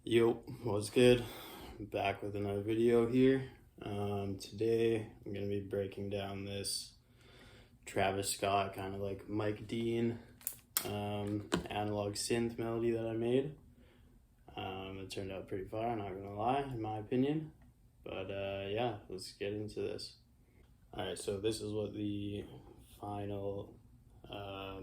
Yo, what's good? Back with another video here. Today I'm gonna be breaking down this Travis Scott, kind of like Mike Dean analog synth melody that I made. It turned out pretty fire, not gonna lie, in my opinion. But yeah, let's get into this. Alright, so this is what the final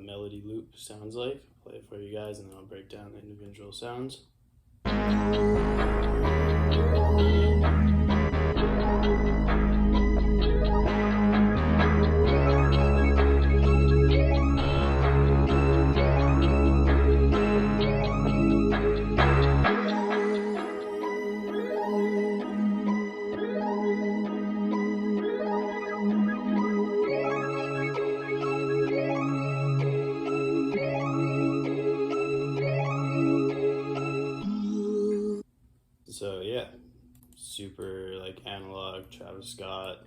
melody loop sounds like. I'll play it for you guys and then I'll break down the individual sounds. So yeah, super like analog Travis Scott,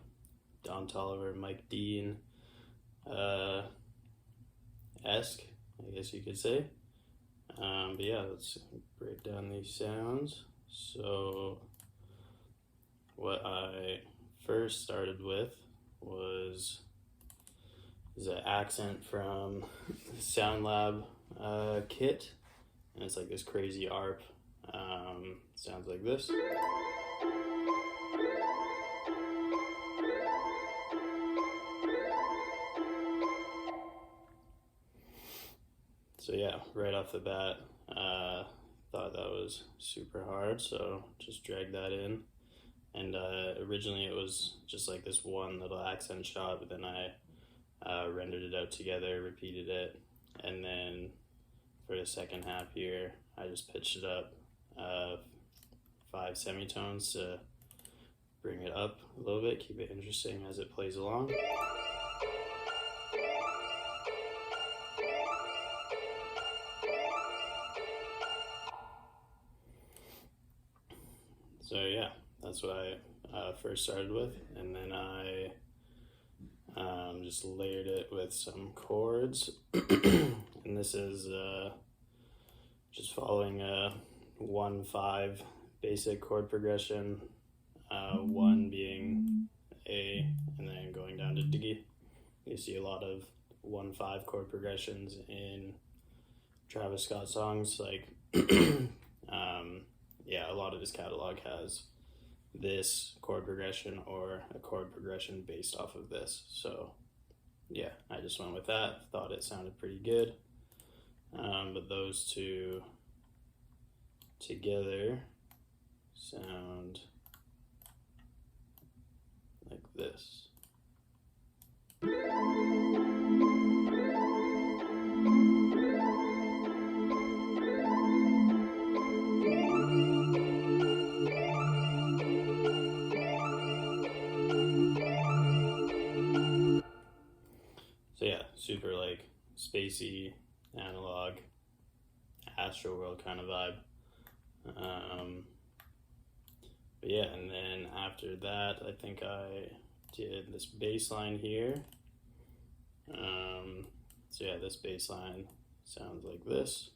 Don Toliver, Mike Dean esque, I guess you could say. But yeah, let's break down these sounds. So what I first started with was an accent from the Sound Lab kit, and it's like this crazy ARP. Sounds like this. So yeah, right off the bat, thought that was super hard, so just dragged that in. And originally it was just like this one little accent shot, but then I rendered it out together, repeated it, and then for the second half here, I just pitched it up 5 semitones to bring it up a little bit, keep it interesting as it plays along. So yeah, that's what I first started with, and then I just layered it with some chords, and this is just following a 1-5 basic chord progression, 1 being A, and then going down to D. You see a lot of 1-5 chord progressions in Travis Scott songs, like yeah, a lot of his catalog has this chord progression or a chord progression based off of this. So yeah, I just went with that, thought it sounded pretty good. But those two together sound like this. So yeah, super like spacey, analog, Astroworld kind of vibe. But yeah, and then after that, I think I did this bass line here. So yeah, this bass line sounds like this.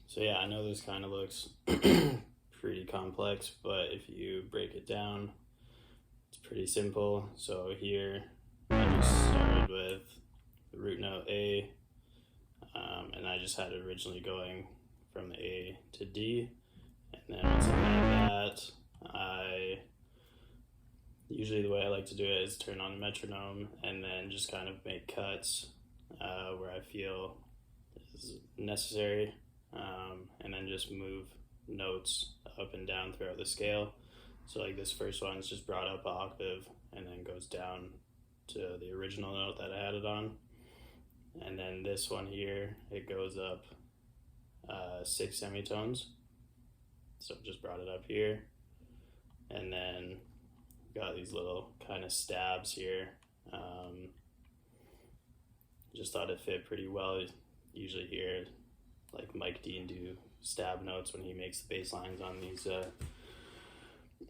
So yeah, I know this kind of looks pretty complex, but if you break it down, it's pretty simple. So here, I just started with the root note A, and I just had it originally going from the A to D, and then once I had that, usually the way I like to do it is turn on the metronome and then just kind of make cuts where I feel is necessary. And then just move notes up and down throughout the scale. So like this first one is just brought up an octave and then goes down to the original note that I had it on. And then this one here, it goes up 6 semitones. So just brought it up here. And then got these little kind of stabs here. Just thought it fit pretty well. Usually here like Mike Dean do stab notes when he makes the bass lines on these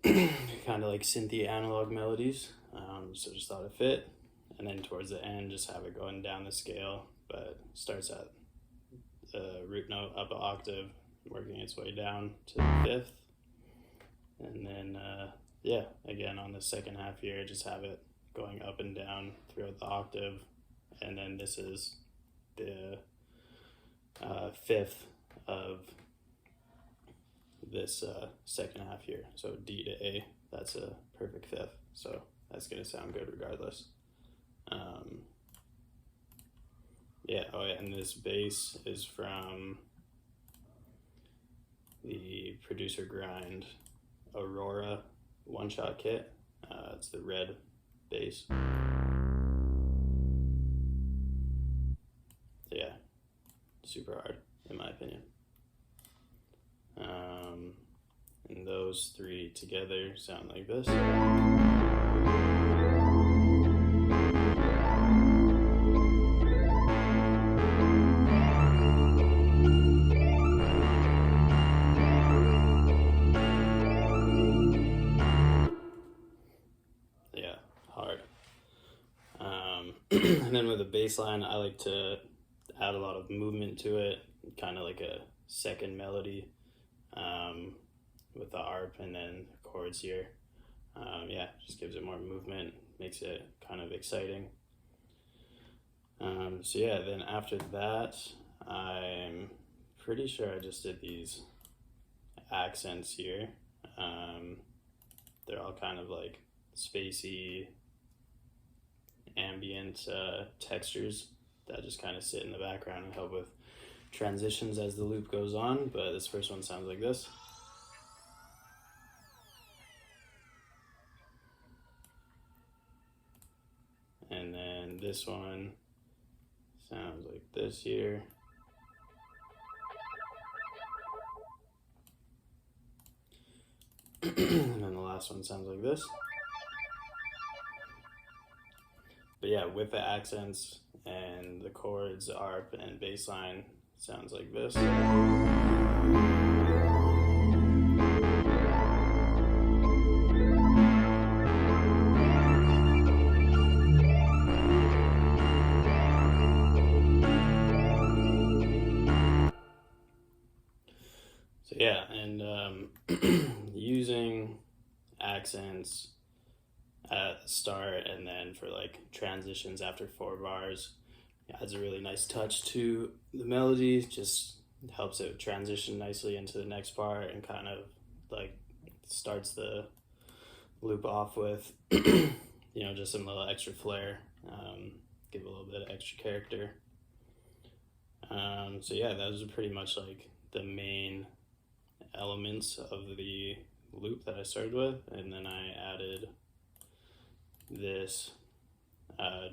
kind of like synthy analog melodies. So just thought it fit. And then towards the end, just have it going down the scale, but starts at the root note up an octave, working its way down to the fifth. And then, again, on the second half here, just have it going up and down throughout the octave. And then this is the fifth of this second half here. So D to A, that's a perfect fifth. So that's going to sound good regardless. And this bass is from the Producer Grind Aurora one-shot kit. It's the red bass. Yeah, super hard in my opinion. And those three together sound like this. And then with the bass line, I like to add a lot of movement to it, kind of like a second melody with the arp and then the chords here. Just gives it more movement, makes it kind of exciting. Then after that, I'm pretty sure I just did these accents here. They're all kind of like spacey, ambient textures that just kind of sit in the background and help with transitions as the loop goes on. But this first one sounds like this. And then this one sounds like this here. And then the last one sounds like this. But yeah, with the accents and the chords, arp, and bass line, sounds like this. Using accents at the start and then for like transitions after 4 bars adds a really nice touch to the melody, just helps it transition nicely into the next part and kind of like starts the loop off with just some little extra flair, give a little bit of extra character. Those are pretty much like the main elements of the loop that I started with, and then I added this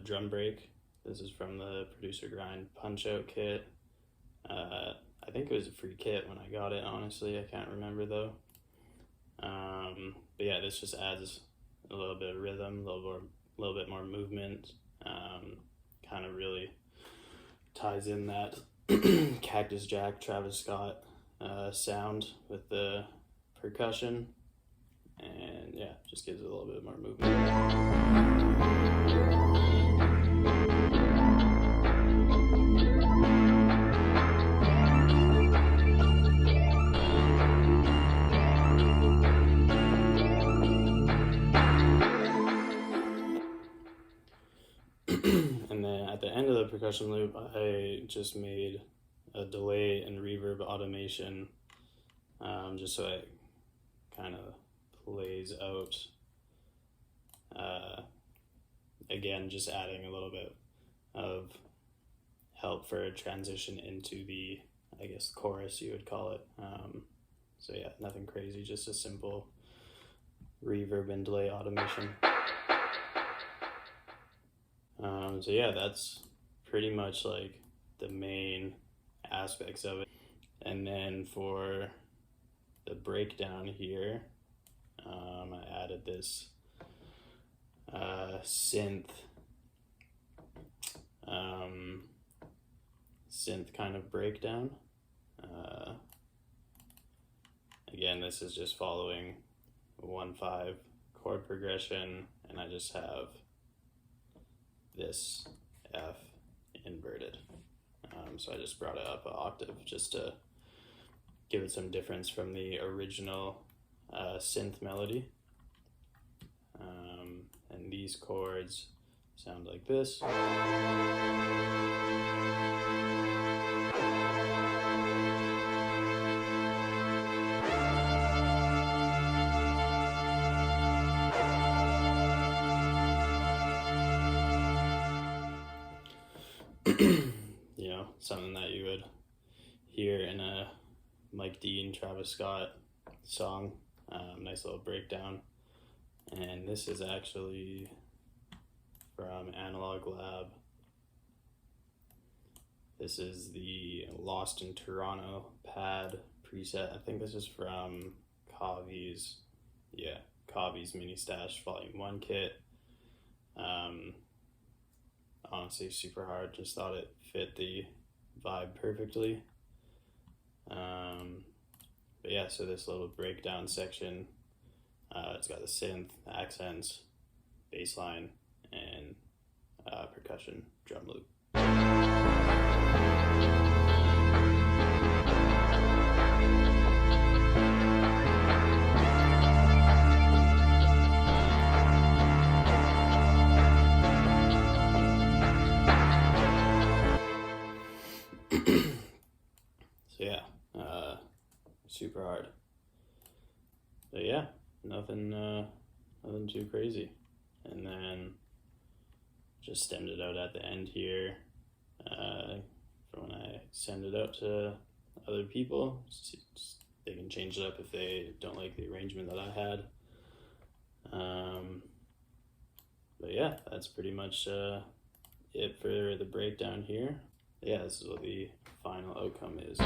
drum break. This is from the Producer Grind Punch Out kit. I think it was a free kit when I got it, honestly. I can't remember though. This just adds a little bit of rhythm, a little bit more movement, kind of really ties in that Cactus Jack, Travis Scott sound with the percussion, and just gives it a little bit more movement. And then at the end of the percussion loop, I just made a delay and reverb automation, just so it kind of plays out. Again, just adding a little bit of help for a transition into the, I guess, chorus you would call it. Nothing crazy, just a simple reverb and delay automation. That's pretty much like the main aspects of it. And then for the breakdown here, I added this synth kind of breakdown. Again, this is just following 1/5 chord progression, and I just have this F inverted. So I just brought it up an octave just to give it some difference from the original synth melody. And these chords sound like this. You know, something that you would hear in a Mike Dean, Travis Scott song. Nice little breakdown. And this is actually from Analog Lab. This is the Lost in Toronto pad preset. I think this is from Kavi's Mini Stash Volume 1 kit. Honestly, super hard. Just thought it fit the vibe perfectly. But yeah, so this little breakdown section, it's got the synth, accents, bass line, and percussion drum loop. So yeah, super hard. But yeah, nothing too crazy. And then just stemmed it out at the end here for when I send it out to other people. They can change it up if they don't like the arrangement that I had. But yeah, that's pretty much it for the breakdown here. Yeah, this is what the final outcome is.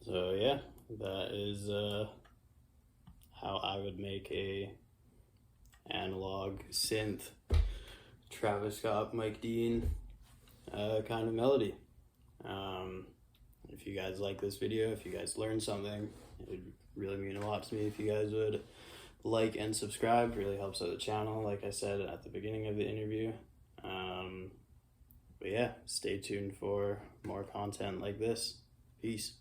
So yeah, that is how I would make a analog synth Travis Scott, Mike Dean kind of melody. If you guys like this video, if you guys learned something, it would really mean a lot to me if you guys would like and subscribe. Really helps out the channel, like I said at the beginning of the interview. But yeah, stay tuned for more content like this. Peace.